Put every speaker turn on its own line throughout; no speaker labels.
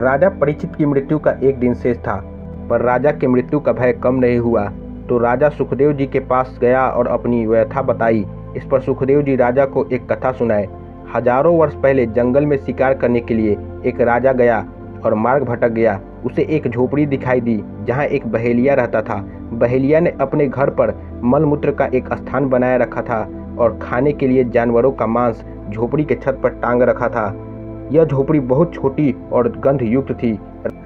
राजा परीक्षित की मृत्यु का एक दिन शेष था, पर राजा की मृत्यु का भय कम नहीं हुआ। तो राजा सुखदेव जी के पास गया और अपनी व्यथा बताई। इस पर सुखदेव जी राजा को एक कथा सुनाए। हजारों वर्ष पहले जंगल में शिकार करने के लिए एक राजा गया और मार्ग भटक गया। उसे एक झोपड़ी दिखाई दी जहाँ एक बहेलिया रहता था। बहेलिया ने अपने घर पर मलमूत्र का एक स्थान बनाए रखा था और खाने के लिए जानवरों का मांस झोपड़ी के छत पर टांग रखा था। यह झोपड़ी बहुत छोटी और गंध युक्त थी।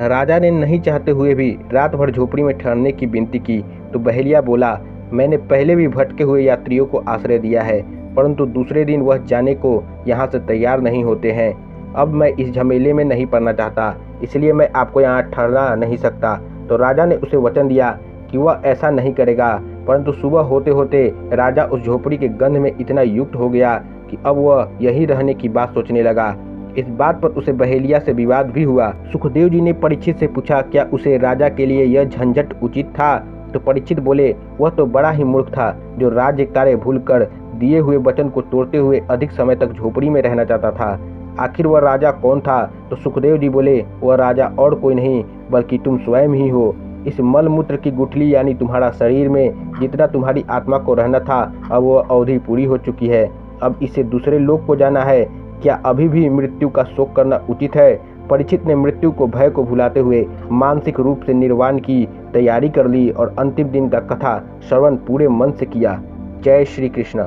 राजा ने नहीं चाहते हुए भी रात भर झोपड़ी में ठहरने की विनती की तो बहेलिया बोला, मैंने पहले भी भटके हुए यात्रियों को आश्रय दिया है, परंतु दूसरे दिन वह जाने को यहाँ से तैयार नहीं होते हैं। अब मैं इस झमेले में नहीं पड़ना चाहता, इसलिए मैं आपको यहाँ ठहरा नहीं सकता। तो राजा ने उसे वचन दिया कि वह ऐसा नहीं करेगा, परंतु सुबह होते होते राजा उस झोपड़ी के गंध में इतना युक्त हो गया कि अब वह यहीं रहने की बात सोचने लगा। इस बात पर उसे बहेलिया से विवाद भी हुआ। सुखदेव जी ने परीक्षित से पूछा, क्या उसे राजा के लिए यह झंझट उचित था? तो परीक्षित बोले, वह तो बड़ा ही मूर्ख था जो राज्य कार्य भूलकर दिए हुए वचन को तोड़ते हुए अधिक समय तक झोपड़ी में रहना चाहता था। आखिर वह राजा कौन था? तो सुखदेव जी बोले, वह राजा और कोई नहीं बल्कि तुम स्वयं ही हो। इस मलमूत्र की गुठली यानी तुम्हारा शरीर में जितना तुम्हारी आत्मा को रहना था, अब वह अवधि पूरी हो चुकी है। अब इसे दूसरे लोक को जाना है। क्या अभी भी मृत्यु का शोक करना उचित है? परीक्षित ने मृत्यु को भय को भुलाते हुए मानसिक रूप से निर्वाण की तैयारी कर ली और अंतिम दिन का कथा श्रवण पूरे मन से किया। जय श्री कृष्ण।